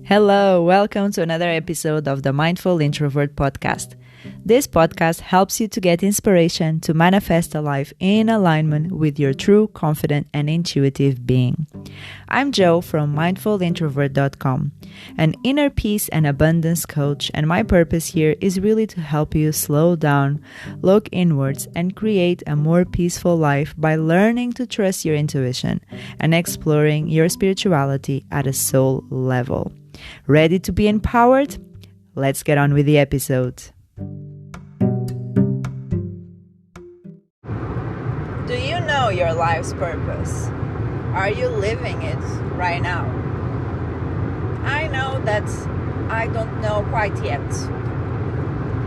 Hello, welcome to another episode of the Mindful Introvert podcast. This podcast helps you to get inspiration to manifest a life in alignment with your true, confident, and intuitive being. I'm Jo from mindfulintrovert.com, an inner peace and abundance coach, and my purpose here is really to help you slow down, look inwards, and create a more peaceful life by learning to trust your intuition and exploring your spirituality at a soul level. Ready to be empowered? Let's get on with the episode. Do you know your life's purpose? Are you living it right now? I know that I don't know quite yet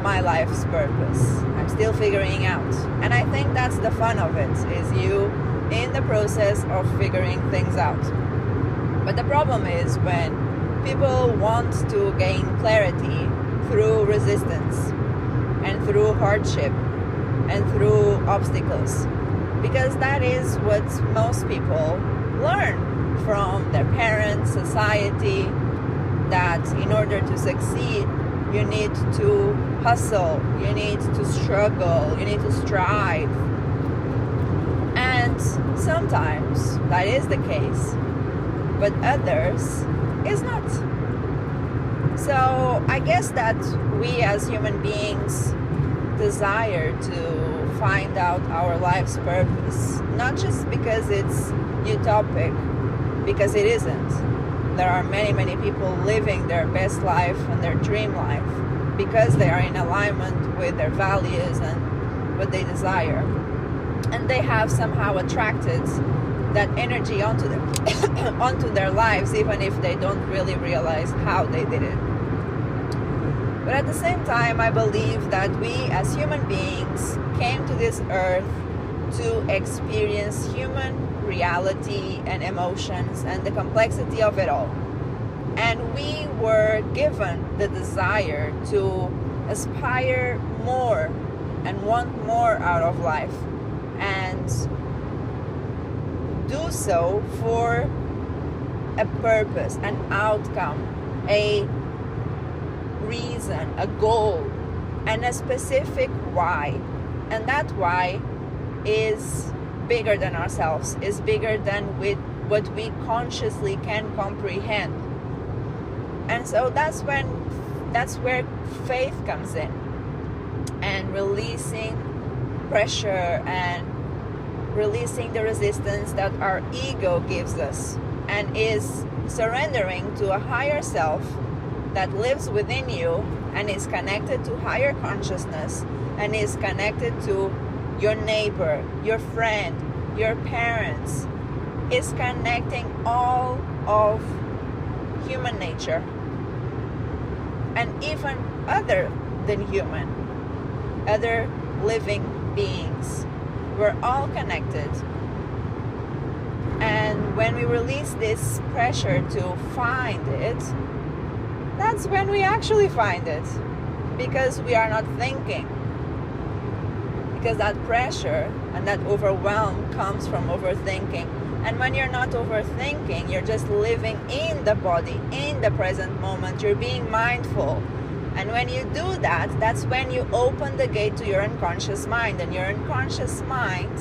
my life's purpose. I'm still figuring out. And I think that's the fun of it, is you in the process of figuring things out. But the problem is when people want to gain clarity through resistance and through hardship and through obstacles, because that is what most people learn from their parents, society, that in order to succeed you need to hustle, you need to struggle, you need to strive. And sometimes that is the case, but others is not. So I guess that we as human beings desire to find out our life's purpose, not just because it's utopic, because it isn't. There are many people living their best life and their dream life because they are in alignment with their values and what they desire, and they have somehow attracted that energy onto them onto their lives, even if they don't really realize how they did it. But at the same time, I believe that we as human beings came to this earth to experience human reality and emotions and the complexity of it all. And we were given the desire to aspire more and want more out of life, and do so for a purpose, an outcome, a reason, a goal, and a specific why. And that why is bigger than ourselves, is bigger than with what we consciously can comprehend. And so that's where faith comes in, and releasing pressure and releasing the resistance that our ego gives us, and is surrendering to a higher self that lives within you and is connected to higher consciousness and is connected to your neighbor, your friend, your parents, is connecting all of human nature and even other than human, other living beings. We're all connected. And when we release this pressure to find it, that's when we actually find it, because we are not thinking. Because that pressure and that overwhelm comes from overthinking. And when you're not overthinking, you're just living in the body, in the present moment. You're being mindful. And when you do that, that's when you open the gate to your unconscious mind. And your unconscious mind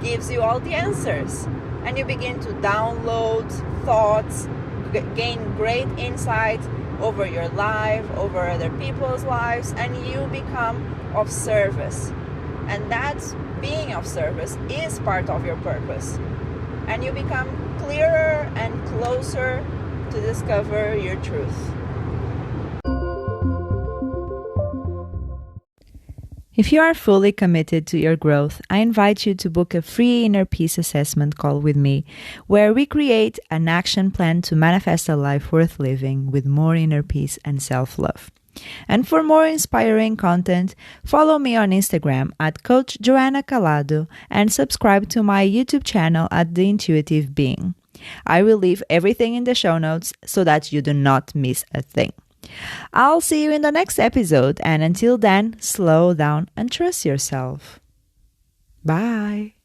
gives you all the answers. And you begin to download thoughts, gain great insight over your life, over other people's lives, and you become of service. And that being of service is part of your purpose. And you become clearer and closer to discover your truth. If you are fully committed to your growth, I invite you to book a free inner peace assessment call with me, where we create an action plan to manifest a life worth living with more inner peace and self-love. And for more inspiring content, follow me on Instagram at Coach Joanna Calado and subscribe to my YouTube channel at The Intuitive Being. I will leave everything in the show notes so that you do not miss a thing. I'll see you in the next episode, and until then, slow down and trust yourself. Bye.